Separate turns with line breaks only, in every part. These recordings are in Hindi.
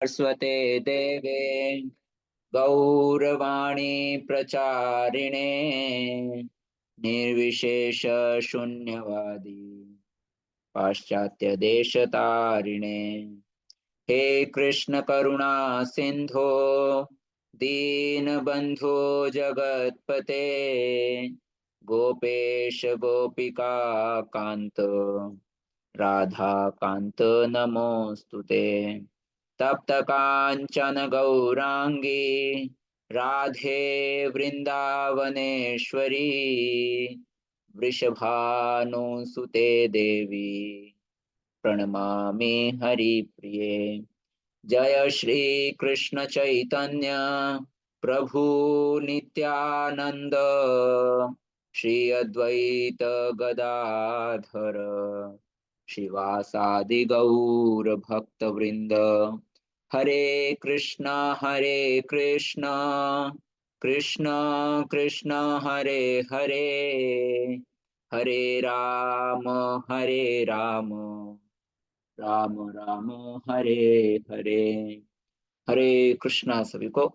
सरस्वते देवे गौरवाणी प्रचारिणे निर्विशेष शून्यवादी पाश्चात्य देश तारिणे। हे कृष्ण करुणा सिंधो दीन बंधो जगतपते गोपेश गोपिका कांत राधा कांत नमोस्तुते। तप्त कांचन गौरांगी राधे वृंदावनेश्वरी वृषभानुसुते देवी प्रणमामि हरिप्रिये। जय श्री कृष्ण चैतन्य प्रभु नित्यानंद श्री अद्वैत गदाधर शिवासादि गौर भक्त वृंद। हरे कृष्णा कृष्ण कृष्ण हरे हरे हरे राम राम राम हरे हरे। हरे कृष्णा। सभी को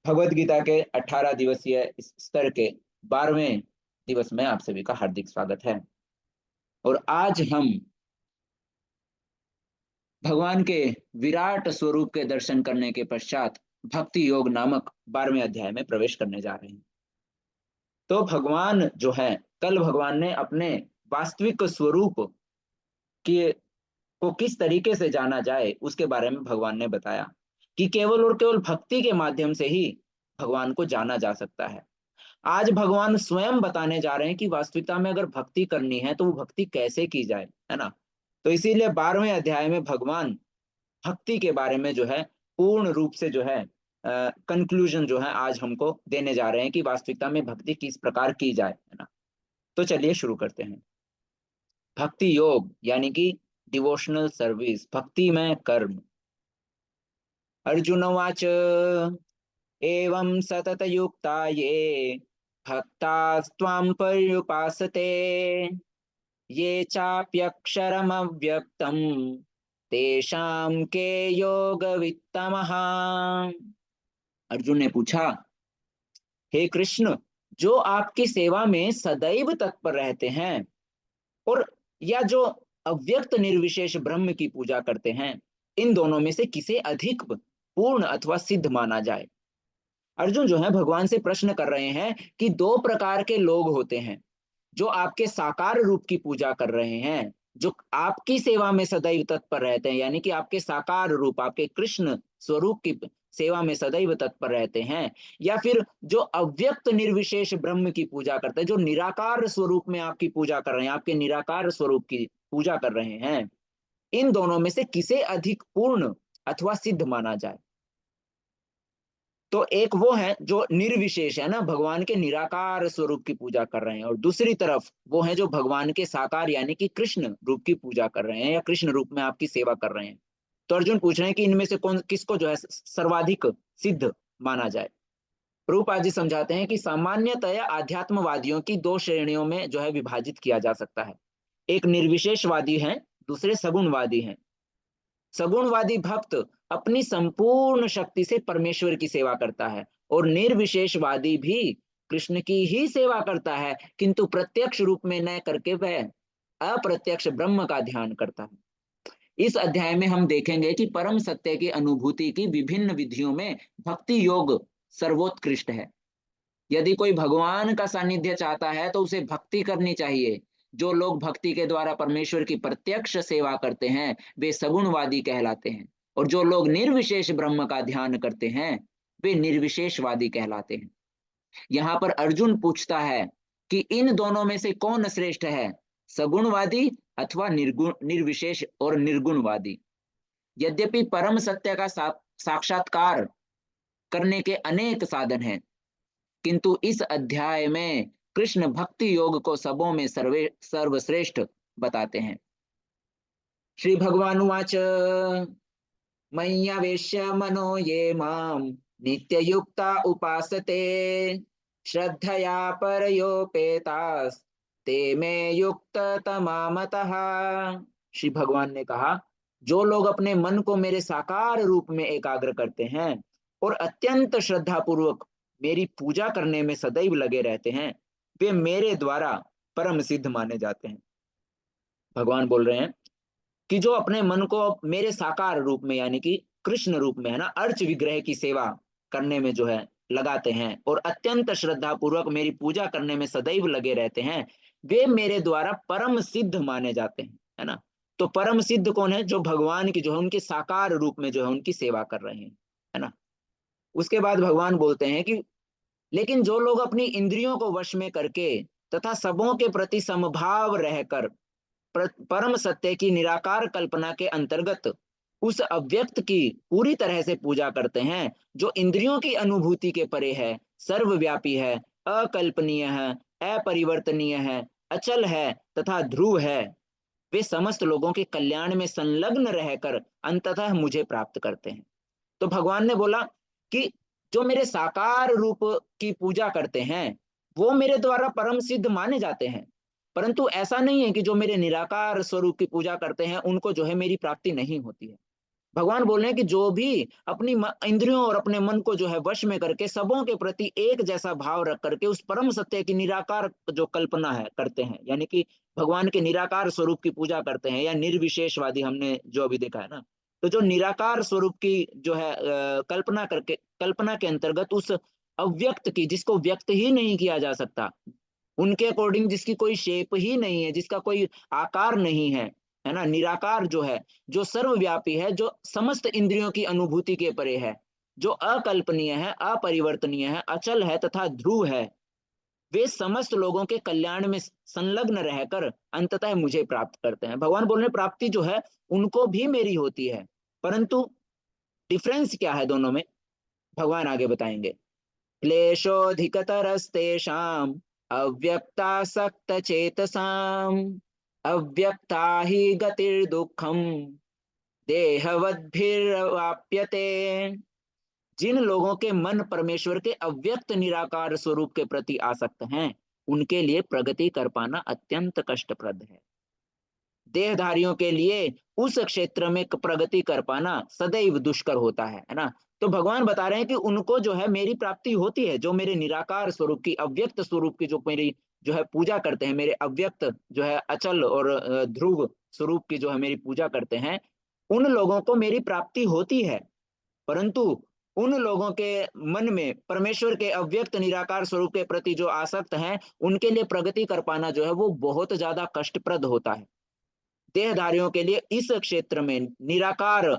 भगवत गीता के 18 दिवसीय इस स्तर के 12वें दिवस में आप सभी का हार्दिक स्वागत है। और आज हम भगवान के विराट स्वरूप के दर्शन करने के पश्चात भक्ति योग नामक 12वें अध्याय में प्रवेश करने जा रहे हैं। तो भगवान जो है, कल भगवान ने अपने वास्तविक स्वरूप के को किस तरीके से जाना जाए उसके बारे में भगवान ने बताया कि केवल और केवल भक्ति के माध्यम से ही भगवान को जाना जा सकता है। आज भगवान स्वयं बताने जा रहे हैं कि वास्तविकता में अगर भक्ति करनी है तो वो भक्ति कैसे की जाए, है ना। तो इसीलिए 12वें अध्याय में भगवान भक्ति के बारे में जो है पूर्ण रूप से जो है कंक्लूजन जो है आज हमको देने जा रहे हैं कि वास्तविकता में भक्ति किस प्रकार की जाए, है ना। तो चलिए शुरू करते हैं। भक्ति योग यानी कि डिवोशनल सर्विस, भक्ति में कर्म। अर्जुन उवाच एवं सतत युक्ता ये भक्तास्त्वां पर्युपासते ये चाप्यक्षरमव्यक्तम् तेषां के योगवित्तमः। अर्जुन ने पूछा, हे कृष्ण, जो आपकी सेवा में सदैव तत्पर रहते हैं और या जो अव्यक्त निर्विशेष ब्रह्म की पूजा करते हैं, इन दोनों में से किसे अधिक पूर्ण अथवा सिद्ध माना जाए। अर्जुन जो है भगवान से प्रश्न कर रहे हैं कि दो प्रकार के लोग होते हैं, जो आपके साकार रूप की पूजा कर रहे हैं, जो आपकी सेवा में सदैव तत्पर रहते हैं, यानी कि आपके साकार रूप, आपके कृष्ण स्वरूप की सेवा में सदैव तत्पर रहते हैं, या फिर जो अव्यक्त निर्विशेष ब्रह्म की पूजा करते हैं, जो निराकार स्वरूप में आपकी पूजा कर रहे हैं, आपके निराकार स्वरूप की पूजा कर रहे हैं, इन दोनों में से किसे अधिक पूर्ण अथवा सिद्ध माना जाए। तो एक वो है जो निर्विशेष है ना, भगवान के निराकार स्वरूप की पूजा कर रहे हैं, और दूसरी तरफ वो है जो भगवान के साकार यानी कि कृष्ण रूप की पूजा कर रहे हैं या कृष्ण रूप में आपकी सेवा कर रहे हैं। तो अर्जुन पूछ रहे हैं कि इनमें से कौन किसको जो है सर्वाधिक सिद्ध माना जाए। प्रभुपाद जी समझाते हैं कि सामान्यतया आध्यात्मवादियों की दो श्रेणियों में जो है विभाजित किया जा सकता है। एक निर्विशेषवादी है, दूसरे सगुणवादी हैं। सगुणवादी भक्त अपनी संपूर्ण शक्ति से परमेश्वर की सेवा करता है, और निर्विशेषवादी भी कृष्ण की ही सेवा करता है, किंतु प्रत्यक्ष रूप में न करके वह अप्रत्यक्ष ब्रह्म का ध्यान करता है। इस अध्याय में हम देखेंगे कि परम सत्य की अनुभूति की विभिन्न विधियों में भक्ति योग सर्वोत्कृष्ट है। यदि कोई भगवान का सानिध्य चाहता है तो उसे भक्ति करनी चाहिए। जो लोग भक्ति के द्वारा परमेश्वर की प्रत्यक्ष सेवा करते हैं वे सगुणवादी कहलाते हैं, और जो लोग निर्विशेष ब्रह्म का ध्यान करते हैं वे निर्विशेषवादी कहलाते हैं। यहाँ पर अर्जुन पूछता है कि इन दोनों में से कौन श्रेष्ठ है, सगुणवादी अथवा निर्गुण निर्विशेष और निर्गुणवादी। यद्यपि परम सत्य का साक्षात्कार करने के अनेक साधन हैं, किंतु इस अध्याय में कृष्ण भक्ति योग को सबों में सर्वश्रेष्ठ बताते हैं। श्री भगवान उवाच मय्यावेश्य मनो ये माम नित्ययुक्ता उपासते श्रद्धया परयोपेतास ते मे युक्त तमामतः। श्री भगवान ने कहा जो लोग अपने मन को मेरे साकार रूप में एकाग्र करते हैं और अत्यंत श्रद्धा पूर्वक मेरी पूजा करने में सदैव लगे रहते हैं, वे मेरे द्वारा परम सिद्ध माने जाते हैं। भगवान बोल रहे हैं कि जो अपने मन को मेरे साकार रूप में यानी कि कृष्ण रूप में है ना, अर्च विग्रह की सेवा करने में जो है लगाते हैं और अत्यंत श्रद्धा पूर्वक मेरी पूजा करने में सदैव लगे रहते हैं, वे मेरे द्वारा परम सिद्ध माने जाते हैं, है ना। तो परम सिद्ध कौन है? जो भगवान की जो है उनके साकार रूप में जो है उनकी सेवा कर रहे हैं, है ना। उसके बाद भगवान बोलते हैं कि लेकिन जो लोग अपनी इंद्रियों को वश में करके तथा सबों के प्रति समभाव रहकर परम सत्य की निराकार कल्पना के अंतर्गत उस अव्यक्त की पूरी तरह से पूजा करते हैं, जो इंद्रियों की अनुभूति के परे है, सर्वव्यापी है, अकल्पनीय है, अपरिवर्तनीय है, अचल है तथा ध्रुव है, वे समस्त लोगों के कल्याण में संलग्न रहकर अंततः मुझे प्राप्त करते हैं। तो भगवान ने बोला कि जो मेरे साकार रूप की पूजा करते हैं वो मेरे द्वारा परम सिद्ध माने जाते हैं, परंतु ऐसा नहीं है कि जो मेरे निराकार स्वरूप की पूजा करते हैं उनको जो है मेरी प्राप्ति नहीं होती है। भगवान बोल रहे हैं कि जो भी अपनी इंद्रियों और अपने मन को जो है वश में करके सबों के प्रति एक जैसा भाव रख करके उस परम सत्य की निराकार जो कल्पना है करते हैं, यानी कि भगवान के निराकार स्वरूप की पूजा करते हैं, या निर्विशेषवादी हमने जो अभी देखा है ना, तो जो निराकार स्वरूप की जो है कल्पना के अंतर्गत उस अव्यक्त की, जिसको व्यक्त ही नहीं किया जा सकता, उनके अकॉर्डिंग जिसकी कोई शेप ही नहीं है, जिसका कोई आकार नहीं है ना, निराकार जो है, जो सर्वव्यापी है, जो समस्त इंद्रियों की अनुभूति के परे है, जो अकल्पनीय है, अपरिवर्तनीय है, अचल है तथा ध्रुव है, वे समस्त लोगों के कल्याण में संलग्न रहकर अंततः मुझे प्राप्त करते हैं। भगवान बोल रहे प्राप्ति जो है उनको भी मेरी होती है, परंतु डिफरेंस क्या है दोनों में, भगवान आगे बताएंगे। क्लेशोऽधिकतरस्तेषाम् अव्यक्तासक्तचेतसाम् अव्यक्ता हि गतिर्दुःखम् देहवद्भिर्वाप्यते। जिन लोगों के मन परमेश्वर के अव्यक्त निराकार स्वरूप के प्रति आसक्त हैं, उनके लिए प्रगति कर पाना अत्यंत कष्टप्रद है। देहधारियों के लिए उस क्षेत्र में प्रगति कर पाना सदैव दुष्कर होता है ना। तो भगवान बता रहे हैं कि उनको जो है मेरी प्राप्ति होती है, जो मेरे निराकार स्वरूप की, अव्यक्त स्वरूप की जो मेरी जो है पूजा करते हैं, मेरे अव्यक्त जो है अचल और ध्रुव स्वरूप की जो है मेरी पूजा करते हैं, उन लोगों को मेरी प्राप्ति होती है, परंतु उन लोगों के मन में परमेश्वर के अव्यक्त निराकार स्वरूप के प्रति जो आसक्त हैं, उनके लिए प्रगति कर पाना जो है वो बहुत ज्यादा कष्टप्रद होता है। देहधारियों के लिए इस क्षेत्र में, निराकार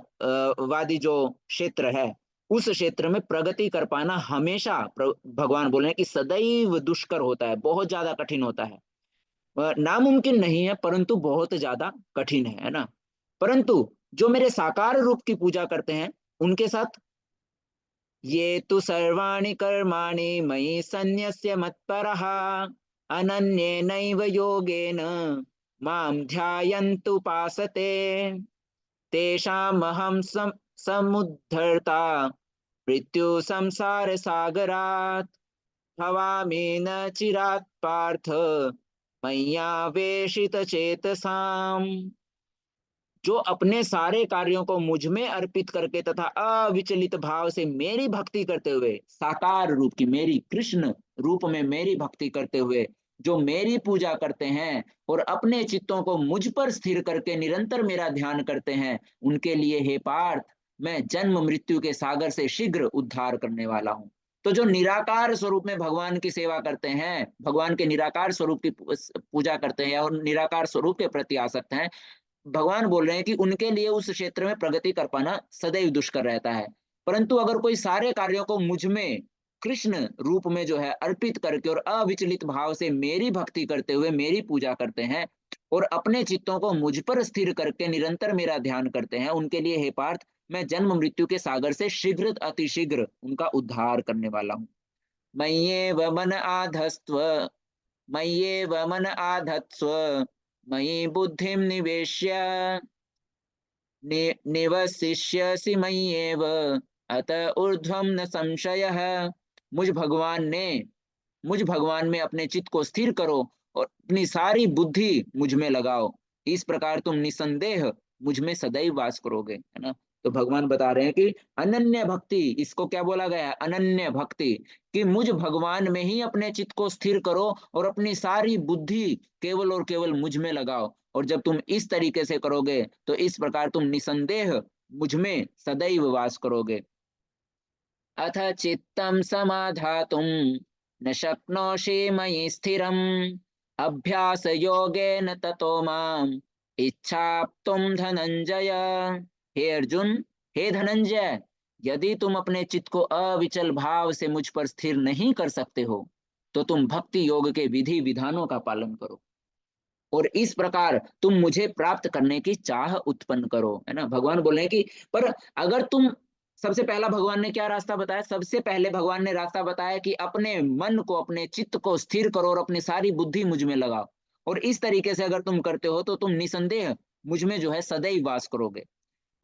वादी जो क्षेत्र है, उस क्षेत्र में प्रगति कर पाना हमेशा भगवान बोले कि सदैव दुष्कर होता है, बहुत ज्यादा कठिन होता है। नामुमकिन नहीं है परंतु बहुत ज्यादा कठिन है ना। परंतु जो मेरे साकार रूप की पूजा करते हैं उनके साथ, ये तो सर्वाणि कर्माणि मयि सन्न्यस्य मत्परः अनन्येनैव योगेन मां ध्यायन्तु उपासते तेषामहं समुद्धर्ता मृत्यु संसार सागरात् भवामि न चिरात् पार्थ मय्यावेशित चेतसाम्। जो अपने सारे कार्यों को मुझ में अर्पित करके तथा अविचलित भाव से मेरी भक्ति करते हुए, साकार रूप की मेरी कृष्ण रूप में मेरी भक्ति करते हुए जो मेरी पूजा करते हैं और अपने चित्तों को मुझ पर स्थिर करके निरंतर मेरा ध्यान करते हैं, उनके लिए हे पार्थ मैं जन्म मृत्यु के सागर से शीघ्र उद्धार करने वाला हूँ। तो जो निराकार स्वरूप में भगवान की सेवा करते हैं, भगवान के निराकार स्वरूप की पूजा करते हैं और निराकार स्वरूप के प्रति आसक्त हैं, भगवान बोल रहे हैं कि उनके लिए उस क्षेत्र में प्रगति कर पाना सदैव दुष्कर रहता है। परंतु अगर कोई सारे कार्यों को मुझ में कृष्ण रूप में जो है अर्पित करके और अविचलित भाव से मेरी भक्ति करते हुए मेरी पूजा करते हैं और अपने चित्तों को मुझ पर स्थिर करके निरंतर मेरा ध्यान करते हैं, उनके लिए हे पार्थ मैं जन्म मृत्यु के सागर से शीघ्र अतिशीघ्र उनका उद्धार करने वाला हूँ। मय्येव मन आधस्त्व मय्येव मन आधत्स्व मयि बुद्धिं निवेश्य निवसिष्यसि मय्येव अत ऊर्ध्वं न संशयः। मुझ भगवान ने मुझ भगवान में अपने चित्त को स्थिर करो और अपनी सारी बुद्धि मुझ में लगाओ, इस प्रकार तुम निसंदेह मुझ में सदैव वास करोगे, है ना। तो भगवान बता रहे हैं कि अनन्य भक्ति, इसको क्या बोला गया है, अनन्य भक्ति, कि मुझ भगवान में ही अपने चित्त को स्थिर करो और अपनी सारी बुद्धि केवल और केवल मुझ में लगाओ। और जब तुम इस तरीके से करोगे तो इस प्रकार तुम निसंदेह मुझ में सदैव वास करोगे। अथ चित्तं समाधातुं न शक्नोषि मयि स्थिरम् अभ्यास योगेन ततो माम् इच्छाप्तुं धनंजय। हे अर्जुन, हे धनंजय, यदि तुम अपने चित्त को अविचल भाव से मुझ पर स्थिर नहीं कर सकते हो तो तुम भक्ति योग के विधि विधानों का पालन करो और इस प्रकार तुम मुझे प्राप्त करने की चाह उत्पन्न करो, है ना। भगवान बोल रहे हैं कि पर अगर तुम, सबसे पहला भगवान ने क्या रास्ता बताया, सबसे पहले भगवान ने रास्ता बताया कि अपने मन को, अपने चित्त को स्थिर करो और अपनी सारी बुद्धि मुझ में लगाओ। और इस तरीके से अगर तुम करते हो तो तुम निसंदेह मुझ में जो है सदैव वास करोगे।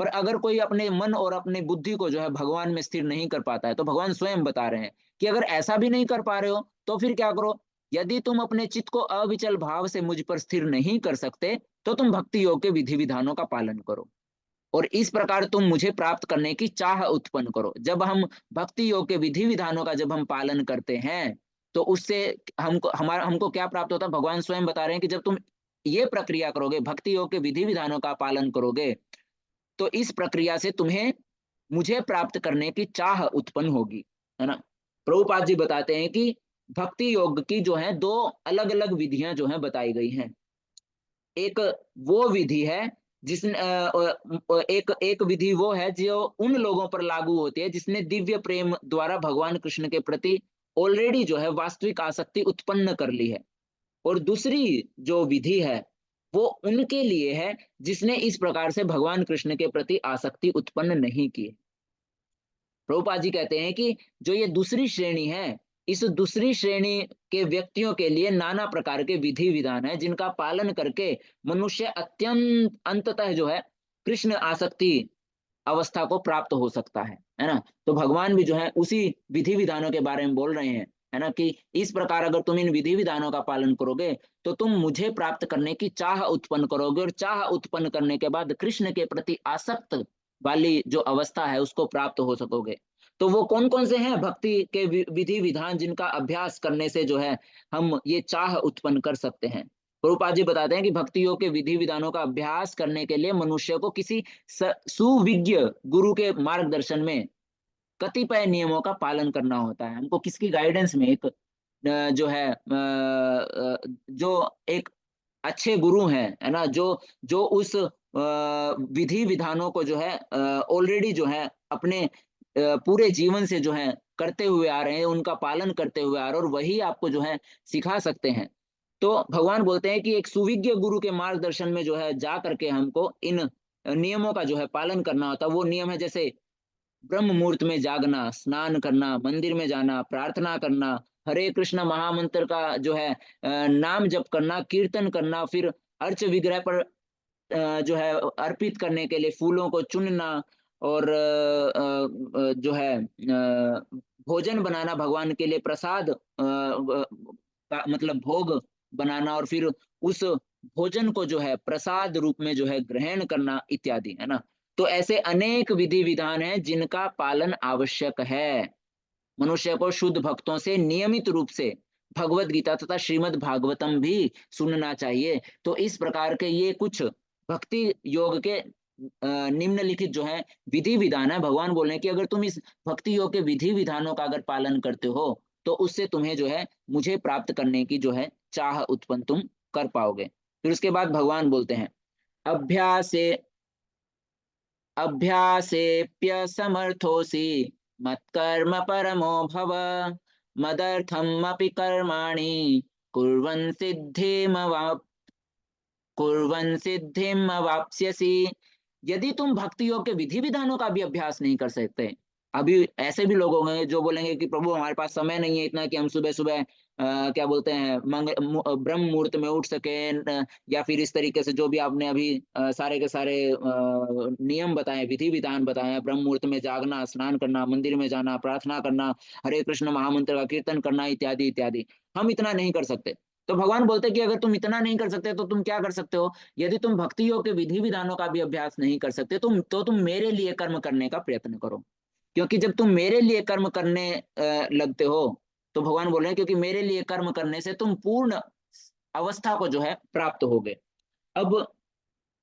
पर अगर कोई अपने मन और अपनी बुद्धि को जो है भगवान में स्थिर नहीं कर पाता है तो भगवान स्वयं बता रहे हैं कि अगर ऐसा भी नहीं कर पा रहे हो तो फिर क्या करो, यदि तुम अपने चित्त को अविचल भाव से मुझ पर स्थिर नहीं कर सकते तो तुम भक्ति योग के विधि विधानों का पालन करो और इस प्रकार तुम मुझे प्राप्त करने की चाह उत्पन्न करो। जब हम भक्ति योग के विधि विधानों का जब हम पालन करते हैं तो उससे हमको क्या प्राप्त होता है, भगवान स्वयं बता रहे हैं कि जब तुम ये प्रक्रिया करोगे, भक्ति योग के विधि विधानों का पालन करोगे, तो इस प्रक्रिया से तुम्हें मुझे प्राप्त करने की चाह उत्पन्न होगी, है ना। प्रभुपाद जी बताते हैं कि भक्ति योग की जो है दो अलग अलग विधियां जो है बताई गई हैं। एक वो विधि है जिस एक एक विधि वो है जो उन लोगों पर लागू होती है जिसने दिव्य प्रेम द्वारा भगवान कृष्ण के प्रति ऑलरेडी जो है वास्तविक आसक्ति उत्पन्न कर ली है। और दूसरी जो विधि है वो उनके लिए है जिसने इस प्रकार से भगवान कृष्ण के प्रति आसक्ति उत्पन्न नहीं की। प्रभुपाद जी कहते हैं कि जो ये दूसरी श्रेणी है, इस दूसरी श्रेणी के व्यक्तियों के लिए नाना प्रकार के विधि विधान है जिनका पालन करके मनुष्य अत्यंत अंततः जो है कृष्ण आसक्ति अवस्था को प्राप्त हो सकता है ना। तो भगवान भी जो है उसी विधि विधानों के बारे में बोल रहे हैं, है ना, कि इस प्रकार अगर तुम इन विधि विधानों का पालन करोगे तो तुम मुझे प्राप्त करने की चाह उत्पन्न करोगे और चाह उत्पन्न करने के बाद कृष्ण के प्रति आसक्त वाली जो अवस्था है उसको प्राप्त हो सकोगे। तो वो कौन कौन से हैं भक्ति के विधि विधान जिनका अभ्यास करने से जो है हम ये चाह उत्पन्न कर सकते हैं। प्रभुपाद जी बताते हैं कि भक्ति योग के विधि विधानों का अभ्यास करने के लिए मनुष्य को किसी सुविज्ञ गुरु के मार्गदर्शन में कतिपय नियमों का पालन करना होता है। हमको किसकी गाइडेंस में, एक जो है जो एक अच्छे गुरु हैं, है ना, जो जो उस विधि विधानों को जो है ऑलरेडी जो है अपने पूरे जीवन से जो है करते हुए आ रहे हैं, उनका पालन करते हुए आ रहे हैं और वही आपको जो है सिखा सकते हैं। तो भगवान बोलते हैं कि एक सुविज्ञ गुरु के मार्गदर्शन में जो है जा करके हमको इन नियमों का जो है पालन करना होता है। वो नियम है जैसे ब्रह्म मुहूर्त में जागना, स्नान करना, मंदिर में जाना, प्रार्थना करना, हरे कृष्ण महामंत्र का जो है नाम जप करना, कीर्तन करना, फिर अर्च विग्रह पर जो है अर्पित करने के लिए फूलों को चुनना और जो है भोजन बनाना, भगवान के लिए प्रसाद का मतलब भोग बनाना और फिर उस भोजन को जो है प्रसाद रूप में जो है ग्रहण करना इत्यादि, है ना। तो ऐसे अनेक विधि विधान हैं जिनका पालन आवश्यक है। मनुष्य को शुद्ध भक्तों से नियमित रूप से भगवत गीता तथा श्रीमद् भागवतम भी सुनना चाहिए। तो इस प्रकार के ये कुछ भक्ति योग के निम्नलिखित जो है विधि विधान है। भगवान बोल रहे हैं कि अगर तुम इस भक्ति योग के विधि विधानों का अगर पालन करते हो तो उससे तुम्हें जो है मुझे प्राप्त करने की जो है चाह उत्पन्न तुम कर पाओगे। फिर उसके बाद भगवान बोलते हैं अभ्यासे अभ्यासेऽप्यसमर्थोऽसि मत्कर्म परमो भव मदर्थमपि कर्माणि कुर्वन् सिद्धिमवाप् कुर्वन् सिद्धिम अवाप्स्यसि। यदि तुम भक्ति योग के विधि विधानों का भी अभ्यास नहीं कर सकते, अभी ऐसे भी लोग होंगे जो बोलेंगे कि प्रभु हमारे पास समय नहीं है इतना कि हम सुबह सुबह क्या बोलते हैं ब्रह्म मुहूर्त में उठ सके, या फिर इस तरीके से जो भी आपने अभी सारे के सारे नियम बताए, विधि विधान बताए हैं, ब्रह्म मुहूर्त में जागना, स्नान करना, मंदिर में जाना, प्रार्थना करना, हरे कृष्ण महामंत्र का कीर्तन करना इत्यादि इत्यादि, हम इतना नहीं कर सकते। तो भगवान बोलते हैं कि अगर तुम इतना नहीं कर सकते तो तुम क्या कर सकते हो, यदि तुम भक्ति योग के विधि विधानों का भी अभ्यास नहीं कर सकते तुम मेरे लिए कर्म करने का प्रयत्न करो। क्योंकि जब तुम मेरे लिए कर्म करने लगते हो, तो भगवान बोल रहे हैं क्योंकि मेरे लिए कर्म करने से तुम पूर्ण अवस्था को जो है प्राप्त होगे। अब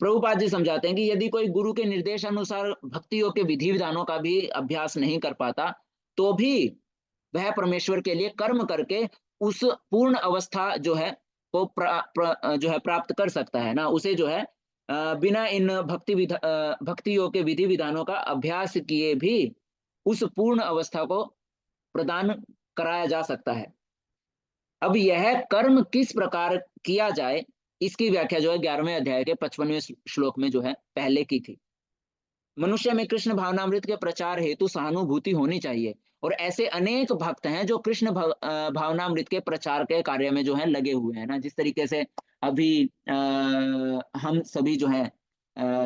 प्रभुपाद जी समझाते हैं कि यदि कोई गुरु के निर्देश अनुसार भक्ति योग के विधि विधानों का भी अभ्यास नहीं कर पाता, तो भी वह परमेश्वर के लिए कर्म करके उस पूर्ण अवस्था जो है को जो है प्राप्त कर सकता है ना, उसे जो है बिना इन भक्ति योग के विधि विधानों का अभ्यास किए भी उस पूर्ण अवस्था को प्रदान कराया जा सकता है। अब यह कर्म किस प्रकार किया जाए, इसकी व्याख्या जो है 11वें अध्याय के 55वें श्लोक में जो है पहले की थी। मनुष्य में कृष्ण भावनामृत के प्रचार हेतु सहानुभूति होनी चाहिए, और ऐसे अनेक भक्त हैं जो कृष्ण भावनामृत के प्रचार के कार्य में जो है लगे हुए हैं ना। जिस तरीके से अभी हम सभी जो है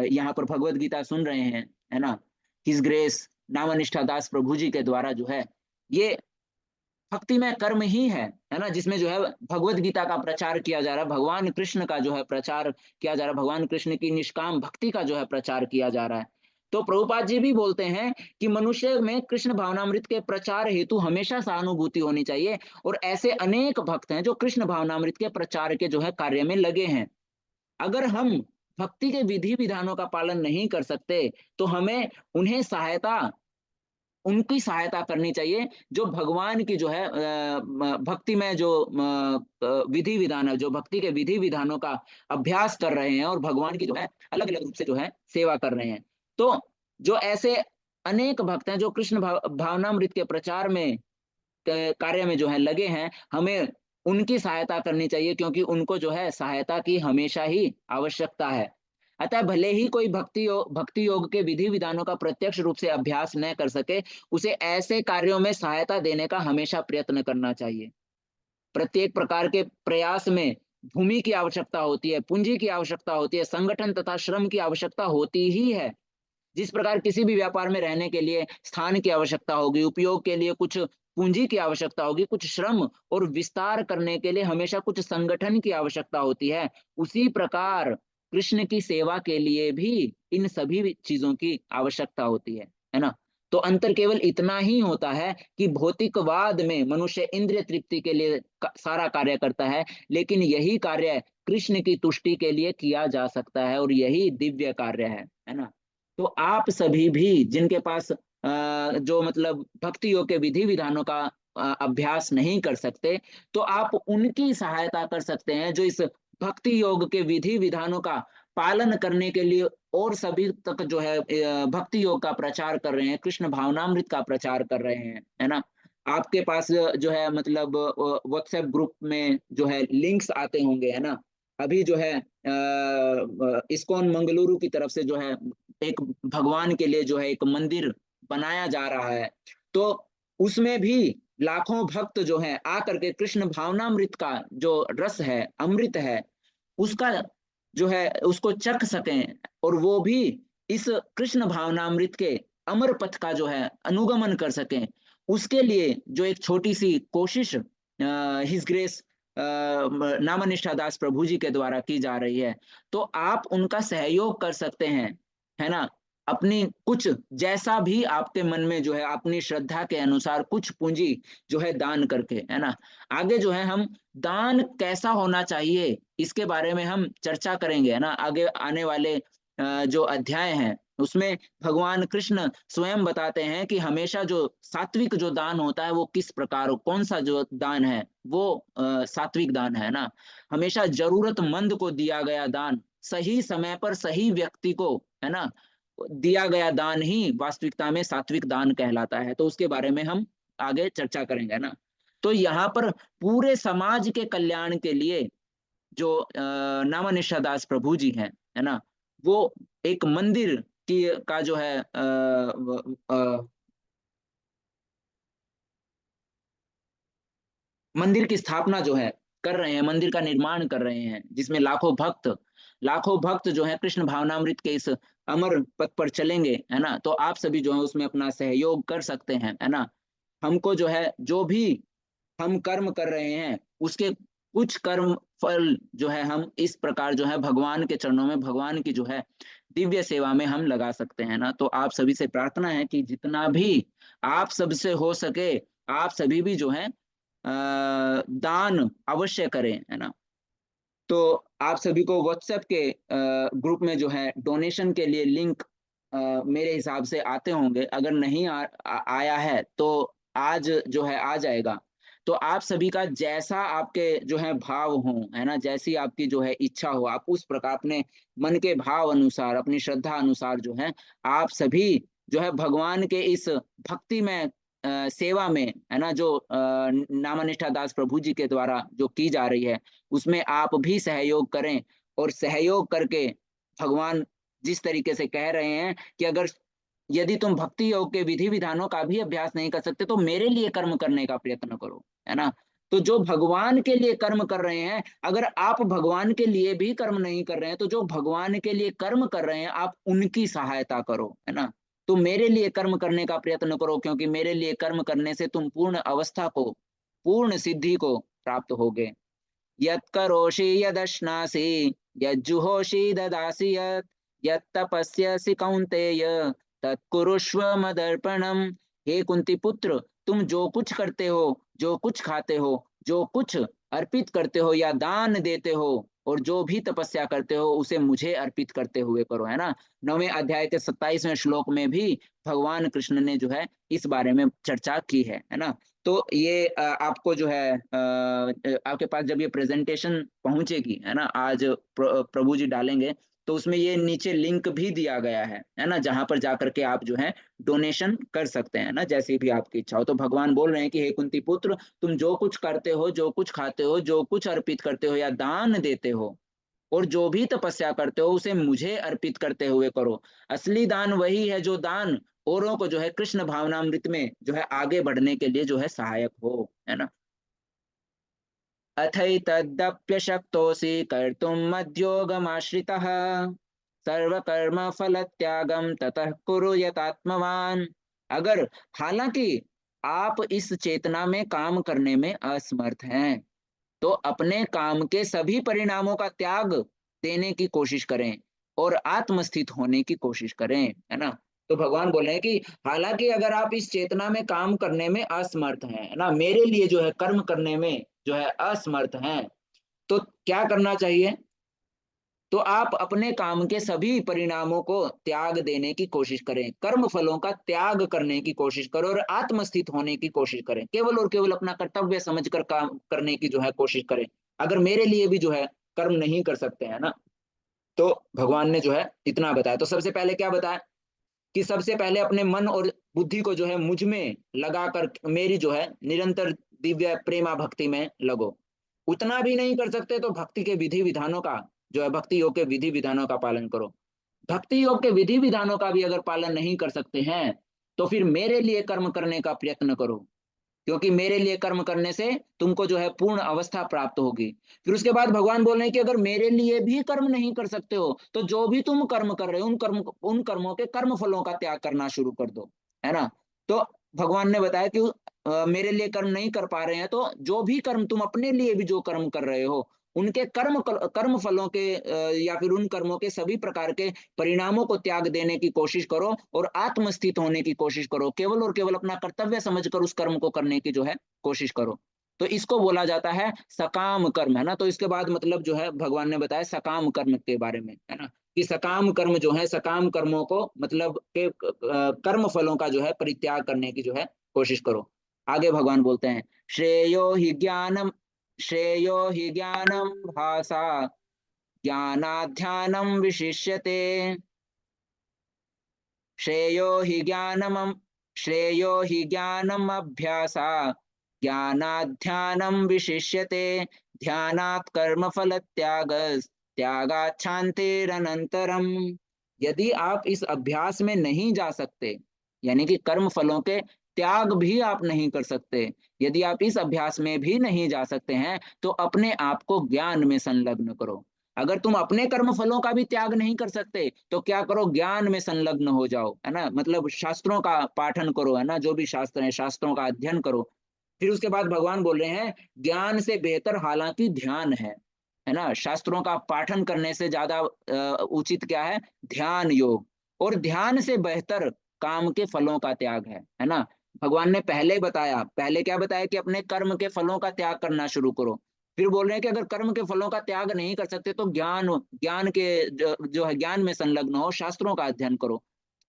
यहाँ पर भगवत गीता सुन रहे हैं, है ना, हिज ग्रेस नामनिष्ठा दास प्रभु जी के द्वारा जो है ये भक्तिमय कर्म ही है ना, जिसमें जो है भगवत गीता का प्रचार किया जा रहा है, भगवान कृष्ण का जो है प्रचार किया जा रहा है, भगवान कृष्ण की निष्काम भक्ति का जो है प्रचार किया जा रहा है। तो प्रभुपाद जी भी बोलते हैं कि मनुष्य में कृष्ण भावनामृत के प्रचार हेतु हमेशा सहानुभूति होनी चाहिए, और ऐसे अनेक भक्त हैं जो कृष्ण भावनामृत के प्रचार के जो है कार्य में लगे हैं। अगर हम भक्ति के विधि विधानों का पालन नहीं कर सकते, तो हमें उन्हें उनकी सहायता करनी चाहिए, जो भगवान की जो है भक्ति में जो विधि विधान है, जो भक्ति के विधि विधानों का अभ्यास कर रहे हैं और भगवान की जो है अलग अलग रूप से जो है सेवा कर रहे हैं। तो जो ऐसे अनेक भक्त हैं जो कृष्ण भावनामृत के प्रचार में कार्य में जो है लगे हैं, हमें उनकी सहायता करनी चाहिए, क्योंकि उनको जो है सहायता की हमेशा ही आवश्यकता है। अतः भले ही कोई भक्ति योग के विधि विधानों का प्रत्यक्ष रूप से अभ्यास न कर सके, उसे ऐसे कार्यों में सहायता देने का हमेशा प्रयत्न करना चाहिए। प्रत्येक प्रकार के प्रयास में भूमि की आवश्यकता होती है, पूंजी की आवश्यकता होती है, संगठन तथा श्रम की आवश्यकता होती ही है। जिस प्रकार किसी भी व्यापार में रहने के लिए स्थान की आवश्यकता होगी, उपयोग के लिए कुछ पूंजी की आवश्यकता होगी, कुछ श्रम और विस्तार करने के लिए हमेशा कुछ संगठन की आवश्यकता होती है, उसी प्रकार कृष्ण की सेवा के लिए भी इन सभी चीजों की आवश्यकता होती है ना। तो अंतर केवल इतना ही होता है कि भौतिकवाद में मनुष्य इंद्रिय तृप्ति के लिए सारा कार्य करता है, लेकिन यही कार्य कृष्ण की तुष्टि के लिए किया जा सकता है, और यही दिव्य कार्य है ना। तो आप सभी भी जिनके पास जो मतलब भक्ति योग के विधि विधानों का अभ्यास नहीं कर सकते, तो आप उनकी सहायता कर सकते हैं जो इस भक्ति योग के विधि विधानों का पालन करने के लिए और सभी तक जो है भक्ति योग का प्रचार कर रहे हैं, कृष्ण भावनामृत का प्रचार कर रहे हैं, है ना। आपके पास जो है मतलब व्हाट्सएप ग्रुप में जो है लिंक्स आते होंगे, है ना। अभी जो है इस्कॉन मंगलुरु की तरफ से जो है एक भगवान के लिए जो है एक मंदिर बनाया जा रहा है, तो उसमें भी लाखों भक्त जो है आकर के कृष्ण भावनामृत का जो रस है, अमृत है, उसका जो है उसको चख सकें, और वो भी इस कृष्ण भावनामृत के अमर पथ का जो है अनुगमन कर सकें। उसके लिए जो एक छोटी सी कोशिश हिज ग्रेस नामनिष्ठा दास प्रभु जी के द्वारा की जा रही है, तो आप उनका सहयोग कर सकते हैं, है ना। अपनी कुछ जैसा भी आपके मन में जो है अपनी श्रद्धा के अनुसार कुछ पूंजी जो है दान करके, है ना। आगे जो है हम दान कैसा होना चाहिए इसके बारे में हम चर्चा करेंगे, है ना, आगे आने वाले जो अध्याय हैं उसमें भगवान कृष्ण स्वयं बताते हैं कि हमेशा जो सात्विक जो दान होता है वो किस प्रकार, कौन सा जो दान है वो सात्विक दान है ना। हमेशा जरूरतमंद को दिया गया दान, सही समय पर सही व्यक्ति को, है ना, दिया गया दान ही वास्तविकता में सात्विक दान कहलाता है। तो उसके बारे में हम आगे चर्चा करेंगे ना। तो यहाँ पर पूरे समाज के कल्याण के लिए जो नामनिष्ठा दास प्रभु जी हैं, है ना, वो एक मंदिर की का जो है मंदिर की स्थापना जो है कर रहे हैं, मंदिर का निर्माण कर रहे हैं, जिसमें लाखों भक्त जो है कृष्ण भावनामृत के इस अमर पथ पर चलेंगे, है ना। तो आप सभी जो है उसमें अपना सहयोग कर सकते हैं, है ना। हमको जो है जो भी हम कर्म कर रहे हैं उसके कुछ कर्म फल जो है हम इस प्रकार जो है भगवान के चरणों में, भगवान की जो है दिव्य सेवा में हम लगा सकते हैं ना। तो आप सभी से प्रार्थना है कि जितना भी आप सबसे हो सके, आप सभी भी जो है दान अवश्य करें, है ना। तो आप सभी को व्हाट्सएप के ग्रुप में जो है डोनेशन के लिए लिंक मेरे हिसाब से आते होंगे। अगर नहीं आया है तो आज जो है आ जाएगा। तो आप सभी का जैसा आपके जो है भाव हो, है ना, जैसी आपकी जो है इच्छा हो, आप उस प्रकार अपने मन के भाव अनुसार, अपनी श्रद्धा अनुसार जो है आप सभी जो है भगवान के इस भक्ति में सेवा में, है ना, जो नामानिष्ठा दास प्रभु जी के द्वारा जो की जा रही है उसमें आप भी सहयोग करें। और सहयोग करके भगवान जिस तरीके से कह रहे हैं कि अगर यदि तुम भक्ति योग के विधि विधानों का भी अभ्यास नहीं कर सकते तो मेरे लिए कर्म करने का प्रयत्न करो, है ना। तो जो भगवान के लिए कर्म कर रहे हैं, अगर आप भगवान के लिए भी कर्म नहीं कर रहे हैं तो जो भगवान के लिए कर्म कर रहे हैं आप उनकी सहायता करो, है ना। तो मेरे लिए कर्म करने का प्रयत्न करो, क्योंकि मेरे लिए कर्म करने से तुम पूर्ण अवस्था को, पूर्ण सिद्धि को प्राप्त होगे। यत्करोषि यदश्नासि यज्जुहोषि ददासि यत्तपस्यसि कौन्तेय तत्कुरुष्व मदर्पणम। हे कुंती पुत्र, तुम जो कुछ करते हो, जो कुछ खाते हो, जो कुछ अर्पित करते हो या दान देते हो, और जो भी तपस्या करते हो उसे मुझे अर्पित करते हुए करो, है ना। 9वें अध्याय के 27वें श्लोक में भी भगवान कृष्ण ने जो है इस बारे में चर्चा की है ना। तो ये आपको जो है आपके पास जब ये प्रेजेंटेशन पहुंचेगी, है ना, आज प्रभु जी डालेंगे, तो उसमें ये नीचे लिंक भी दिया गया है ना, जहां पर जाकर के आप जो है डोनेशन कर सकते हैं ना, जैसी भी आपकी इच्छा हो। तो भगवान बोल रहे हैं कि हे कुंती पुत्र, तुम जो कुछ करते हो, जो कुछ खाते हो, जो कुछ अर्पित करते हो या दान देते हो, और जो भी तपस्या करते हो उसे मुझे अर्पित करते हुए करो। असली दान वही है जो दान औरों को जो है कृष्ण भावनामृत में जो है आगे बढ़ने के लिए जो है सहायक हो, है ना। अथैतदप्यशक्तोऽसि कर्तुम् मद्योगमाश्रितः सर्वकर्म फल त्यागम ततः कुरु यतात्मवान। अगर हालांकि आप इस चेतना में काम करने में असमर्थ हैं तो अपने काम के सभी परिणामों का त्याग देने की कोशिश करें और आत्मस्थित होने की कोशिश करें, है ना। तो भगवान बोल रहे हैं कि हालांकि अगर आप इस चेतना में काम करने में असमर्थ हैं, है ना, मेरे लिए जो है कर्म करने में जो है असमर्थ हैं, तो क्या करना चाहिए? तो आप अपने काम के सभी परिणामों को त्याग देने की कोशिश करें, कर्म फलों का त्याग करने की कोशिश करें और आत्मस्थित होने की कोशिश करें, केवल और केवल अपना कर्तव्य समझकर काम करने की जो है कोशिश करें। अगर मेरे लिए भी जो है कर्म नहीं कर सकते हैं ना, तो भगवान ने जो है इतना बताया। तो सबसे पहले क्या बताया कि सबसे पहले अपने मन और बुद्धि को जो है मुझ में लगाकर मेरी जो है निरंतर दिव्य प्रेमा भक्ति में लगो। उतना भी नहीं कर सकते तो भक्ति के विधि विधानों का जो है, भक्ति योग के विधि विधानों का पालन करो। भक्ति योग के विधि विधानों का भी अगर पालन नहीं कर सकते हैं तो फिर मेरे लिए कर्म करने का प्रयत्न करो, क्योंकि मेरे लिए कर्म करने से तुमको जो है पूर्ण अवस्था प्राप्त होगी। फिर उसके बाद भगवान बोल रहे हैं कि अगर मेरे लिए भी कर्म नहीं कर सकते हो तो जो भी तुम कर्म कर रहे हो उन कर्मों के कर्म फलों का त्याग करना शुरू कर दो, है ना। तो भगवान ने बताया कि मेरे लिए कर्म नहीं कर पा रहे हैं तो जो भी कर्म तुम अपने लिए भी जो कर्म कर रहे हो उनके कर्म फलों के या फिर उन कर्मों के सभी प्रकार के परिणामों को त्याग देने की कोशिश करो और आत्मस्थित होने की कोशिश करो, केवल और केवल अपना कर्तव्य समझकर उस कर्म को करने की जो है कोशिश करो। तो इसको बोला जाता है सकाम कर्म, है ना। तो इसके बाद मतलब जो है भगवान ने बताया सकाम कर्म के बारे में, है ना, कि सकाम कर्म जो है, सकाम कर्मों को मतलब के कर्म फलों का जो है परित्याग करने की जो है कोशिश करो। आगे भगवान बोलते हैं श्रेयो हि ज्ञानम भाषा ज्ञानाध्यानम विशिष्यते। श्रेयो हि ज्ञानम श्रेयो हि ज्ञानम अभ्यासा ज्ञानाध्यानम विशिष्यते ध्यानात् कर्म फल त्याग त्यागात् शांतिरनंतरम। यदि आप इस अभ्यास में नहीं जा सकते, यानी कि कर्म फलों के त्याग भी आप नहीं कर सकते, यदि आप इस अभ्यास में भी नहीं जा सकते हैं तो अपने आप को ज्ञान में संलग्न करो। अगर तुम अपने कर्म फलों का भी त्याग नहीं कर सकते तो क्या करो, ज्ञान में संलग्न हो जाओ, है ना, मतलब शास्त्रों का पाठन करो, है ना, जो भी शास्त्र है शास्त्रों का अध्ययन करो। फिर उसके बाद भगवान बोल रहे हैं ज्ञान से बेहतर हालांकि ध्यान है ना। शास्त्रों का पाठन करने से ज्यादा उचित क्या है? ध्यान योग। और ध्यान से बेहतर काम के फलों का त्याग है ना। भगवान ने पहले बताया, पहले क्या बताया कि अपने कर्म के फलों का त्याग करना शुरू करो। फिर बोल रहे हैं कि अगर कर्म के फलों का त्याग नहीं कर सकते तो ज्ञान ज्ञान के जो है ज्ञान में संलग्न हो, शास्त्रों का अध्ययन करो।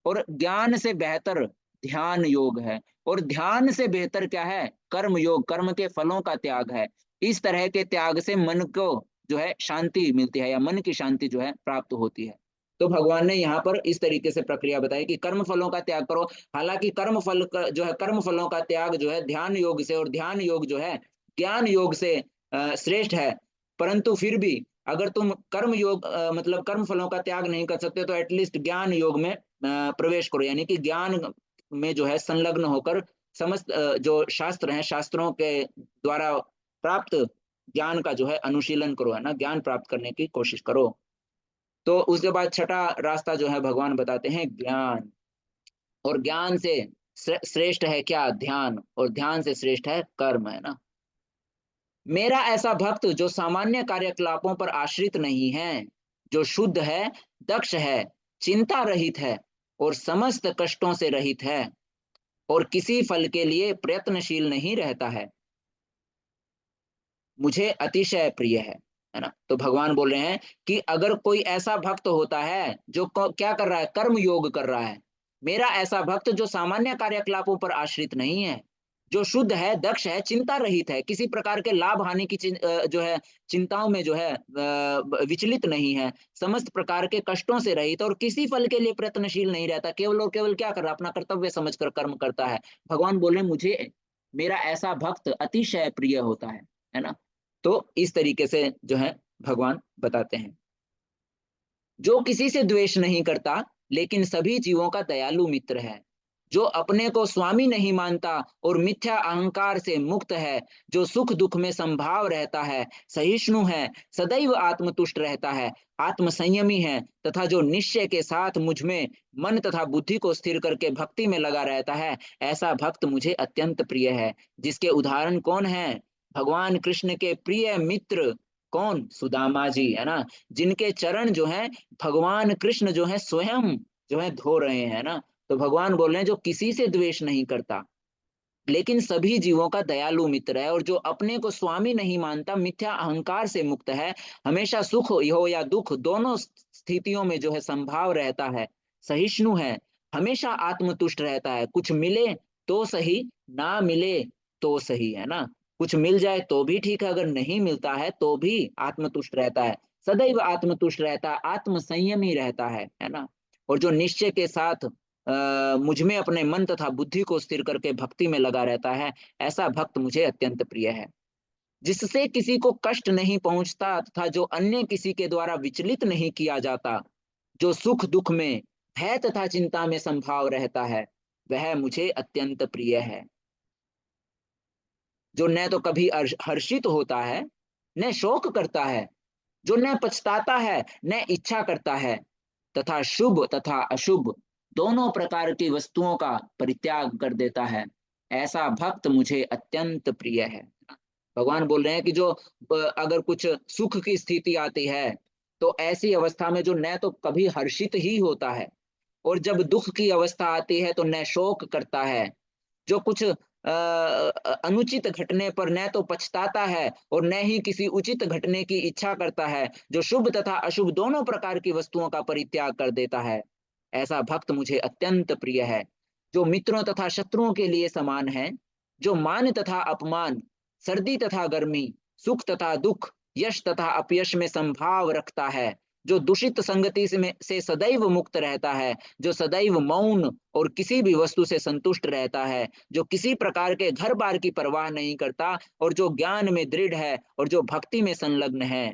और ज्ञान से बेहतर ध्यान योग है, और ध्यान से बेहतर क्या है? कर्म योग, कर्म के फलों का त्याग है। इस तरह के त्याग से मन को जो है शांति मिलती है, या मन की शांति जो है प्राप्त होती है। तो भगवान ने यहाँ पर इस तरीके से प्रक्रिया बताई कि कर्म फलों का त्याग करो। हालांकि कर्म फल का जो है, कर्म फलों का त्याग जो है ध्यान योग से, और ध्यान योग जो है ज्ञान योग से श्रेष्ठ है। परंतु फिर भी अगर तुम कर्म योग मतलब कर्म फलों का त्याग नहीं कर सकते तो एटलीस्ट ज्ञान योग में प्रवेश करो, यानी कि ज्ञान में जो है संलग्न होकर समस्त जो शास्त्र हैं, शास्त्रों के द्वारा प्राप्त ज्ञान का जो है अनुशीलन करो, है ना, ज्ञान प्राप्त करने की कोशिश करो। तो उसके बाद छठा रास्ता जो है भगवान बताते हैं ज्ञान। और ज्ञान से श्रेष्ठ है क्या? ध्यान। और ध्यान से श्रेष्ठ है कर्म, है ना। मेरा ऐसा भक्त जो सामान्य कार्यकलापों पर आश्रित नहीं है, जो शुद्ध है, दक्ष है, चिंता रहित है, और समस्त कष्टों से रहित है, और किसी फल के लिए प्रयत्नशील नहीं रहता है, मुझे अतिशय प्रिय है ना। तो भगवान बोल रहे हैं कि अगर कोई ऐसा भक्त होता है जो क्या कर रहा है? कर्म योग कर रहा है। मेरा ऐसा भक्त जो सामान्य कार्यकलापों पर आश्रित नहीं है, जो शुद्ध है, दक्ष है, चिंता रहित है, किसी प्रकार के लाभ हानि की जो है चिंताओं में जो है विचलित नहीं है, समस्त प्रकार के कष्टों से रहित, और किसी फल के लिए प्रयत्नशील नहीं रहता, केवल और केवल क्या कर रहा है? अपना कर्तव्य समझकर कर्म करता है। भगवान बोले मुझे मेरा ऐसा भक्त अतिशय प्रिय होता है ना। तो इस तरीके से जो है भगवान बताते हैं। जो किसी से द्वेष नहीं करता, लेकिन सभी जीवों का दयालु मित्र है, जो अपने को स्वामी नहीं मानता और मिथ्या अहंकार से मुक्त है, जो सुख दुख में संभाव रहता है, सहिष्णु है, सदैव आत्मतुष्ट रहता है, आत्म संयमी है, तथा जो निश्चय के साथ मुझ में मन तथा बुद्धि को स्थिर करके भक्ति में लगा रहता है, ऐसा भक्त मुझे अत्यंत प्रिय है। जिसके उदाहरण कौन है? भगवान कृष्ण के प्रिय मित्र। कौन? सुदामा जी, है ना। जिनके चरण जो है भगवान कृष्ण जो है स्वयं जो है धो रहे हैं ना। तो भगवान बोल रहे हैं जो किसी से द्वेष नहीं करता, लेकिन सभी जीवों का दयालु मित्र है, और जो अपने को स्वामी नहीं मानता, मिथ्या अहंकार से मुक्त है, हमेशा सुख हो या दुख दोनों स्थितियों में जो है संभाव रहता है, सहिष्णु है, हमेशा आत्मतुष्ट रहता है, कुछ मिले तो सही, ना मिले तो सही, है ना। कुछ मिल जाए तो भी ठीक है, अगर नहीं मिलता है तो भी आत्मतुष्ट रहता है, सदैव आत्मतुष्ट रहता है, आत्म संयमी रहता है ना। और जो निश्चय के साथ मुझ में अपने मन तथा बुद्धि को स्थिर करके भक्ति में लगा रहता है, ऐसा भक्त मुझे अत्यंत प्रिय है। जिससे किसी को कष्ट नहीं पहुंचता तथा जो अन्य किसी के द्वारा विचलित नहीं किया जाता, जो सुख दुख में, भय तथा चिंता में संभाव रहता है, वह मुझे अत्यंत प्रिय है। जो न तो कभी हर्षित होता है, न शोक करता है, जो न पछताता है, न इच्छा करता है, तथा शुभ तथा अशुभ दोनों प्रकार की वस्तुओं का परित्याग कर देता है, ऐसा भक्त मुझे अत्यंत प्रिय है। भगवान बोल रहे हैं कि जो अगर कुछ सुख की स्थिति आती है, तो ऐसी अवस्था में जो न तो कभी हर्षित ही होता है, और जब दुख की अवस्था आती है तो न शोक करता है, जो कुछ अनुचित घटने पर न तो पछताता है और न ही किसी उचित घटने की इच्छा करता है, जो शुभ तथा अशुभ दोनों प्रकार की वस्तुओं का परित्याग कर देता है, ऐसा भक्त मुझे अत्यंत प्रिय है। जो मित्रों तथा शत्रुओं के लिए समान है, जो मान तथा अपमान, सर्दी तथा गर्मी, सुख तथा दुख, यश तथा अपयश में संभाव रखता है, जो दूषित संगति से सदैव मुक्त रहता है, जो सदैव मौन और किसी भी वस्तु से संतुष्ट रहता है, जो किसी प्रकार के घर बार की परवाह नहीं करता, और जो ज्ञान में दृढ़ है और जो भक्ति में संलग्न है,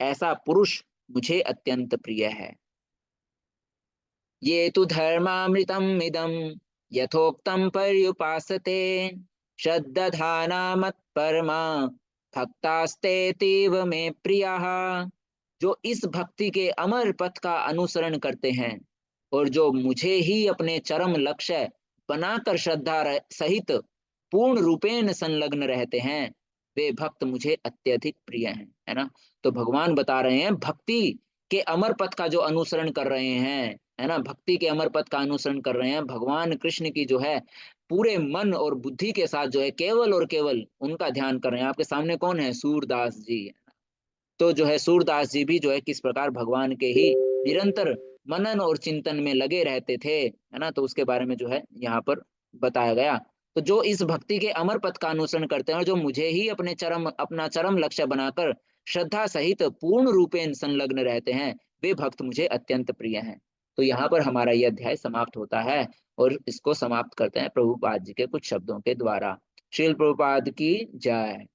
ऐसा पुरुष मुझे अत्यंत प्रिय है। ये तु धर्मामृतम् इदं यथोक्तं पर्युपासते, श्रद्धाना मत्परमा भक्तास्तेतीव मे प्रियः। जो इस भक्ति के अमर पथ का अनुसरण करते हैं, और जो मुझे ही अपने चरम लक्ष्य बनाकर श्रद्धा सहित पूर्ण रूपेण संलग्न रहते हैं, वे भक्त मुझे अत्यधिक प्रिय हैं, है ना। तो भगवान बता रहे हैं भक्ति के अमर पथ का जो अनुसरण कर रहे हैं, है ना, भक्ति के अमर पथ का अनुसरण कर रहे हैं, भगवान कृष्ण की जो है पूरे मन और बुद्धि के साथ जो है केवल और केवल उनका ध्यान कर रहे हैं। आपके सामने कौन है? सूरदास जी। तो जो है सूरदास जी भी जो है किस प्रकार भगवान के ही निरंतर मनन और चिंतन में लगे रहते थे, है ना। तो उसके बारे में जो है यहाँ पर बताया गया। तो जो इस भक्ति के अमर पथ का अनुसरण करते हैं और जो मुझे ही अपना चरम लक्ष्य बनाकर श्रद्धा सहित पूर्ण रूपेण संलग्न रहते हैं, वे भक्त मुझे अत्यंत प्रिय हैं। तो यहाँ पर हमारा यह अध्याय समाप्त होता है और इसको समाप्त करते हैं प्रभुपाद जी के कुछ शब्दों के द्वारा। श्रील प्रभुपाद की जय।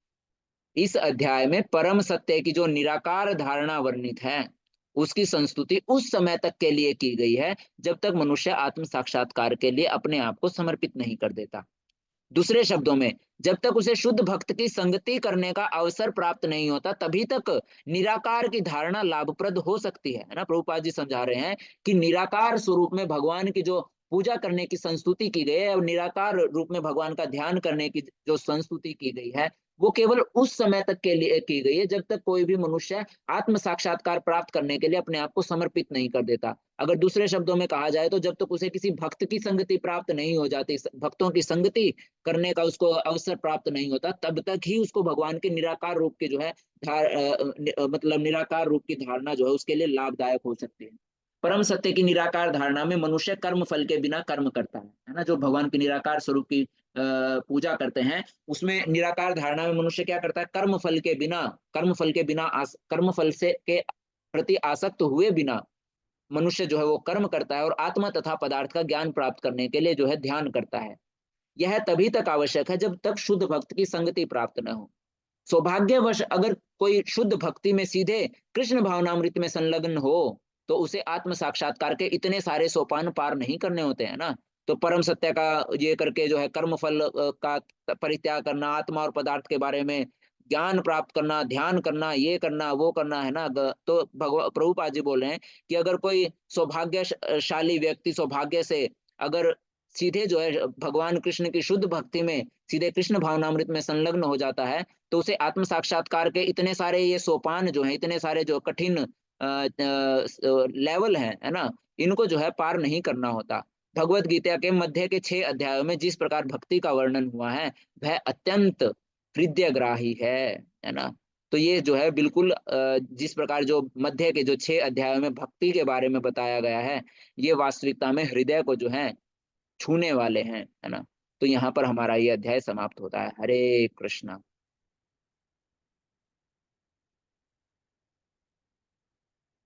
इस अध्याय में परम सत्य की जो निराकार धारणा वर्णित है, उसकी संस्तुति उस समय तक के लिए की गई है जब तक मनुष्य आत्म साक्षात्कार के लिए अपने आप को समर्पित नहीं कर देता। दूसरे शब्दों में, जब तक उसे शुद्ध भक्त की संगति करने का अवसर प्राप्त नहीं होता, तभी तक निराकार की धारणा लाभप्रद हो सकती है ना। प्रभुपाद जी समझा रहे हैं कि निराकार स्वरूप में भगवान की जो पूजा करने की संस्तुति की गई है और निराकार रूप में भगवान का ध्यान करने की जो संस्तुति की गई है, वो केवल उस समय तक के लिए की गई है जब तक कोई भी मनुष्य आत्म साक्षात्कार प्राप्त करने के लिए अपने आप को समर्पित नहीं कर देता। अगर दूसरे शब्दों में कहा जाए तो जब तक उसे किसी भक्त की संगति प्राप्त नहीं हो जाती, भक्तों की संगति करने का उसको अवसर प्राप्त नहीं होता, तब तक ही उसको भगवान के निराकार रूप के जो है मतलब निराकार रूप की धारणा जो है उसके लिए लाभदायक हो सकती है। परम सत्य की निराकार धारणा में मनुष्य कर्म फल के बिना कर्म करता है ना। जो भगवान के निराकार स्वरूप की पूजा करते हैं, उसमें निराकार धारणा में मनुष्य क्या करता है? कर्म फल से के प्रति आसक्त हुए बिना मनुष्य जो है वो कर्म करता है और आत्मा तथा पदार्थ का ज्ञान प्राप्त करने के लिए जो है ध्यान करता है। यह तभी तक आवश्यक है जब तक शुद्ध भक्त की संगति प्राप्त न हो। सौभाग्यवश अगर कोई शुद्ध भक्ति में सीधे कृष्ण भावनामृत में संलग्न हो, तो उसे आत्म साक्षात्कार के इतने सारे सोपान पार नहीं करने होते हैं ना। तो परम सत्य का ये करके जो है कर्म फल का परित्याग करना, आत्मा और पदार्थ के बारे में ज्ञान प्राप्त करना, ध्यान करना, ये करना वो करना, है ना। तो भगवान प्रभुपाद जी बोल रहे हैं कि अगर कोई सौभाग्यशाली व्यक्ति सौभाग्य से अगर सीधे जो है भगवान कृष्ण की शुद्ध भक्ति में सीधे कृष्ण भावनामृत में संलग्न हो जाता है, तो उसे आत्म साक्षात्कार के इतने सारे ये सोपान जो हैं, इतने सारे जो कठिन लेवल हैं, है ना, इनको जो है पार नहीं करना होता। भगवत गीता के मध्य के 6 अध्यायों में जिस प्रकार भक्ति का वर्णन हुआ है, वह अत्यंत हृदयग्राही है ना। तो ये जो है बिल्कुल जिस प्रकार जो मध्य के जो 6 अध्यायों में भक्ति के बारे में बताया गया है, ये वास्तविकता में हृदय को जो है छूने वाले हैं, है ना। तो यहाँ पर हमारा ये अध्याय समाप्त होता है। हरे कृष्णा।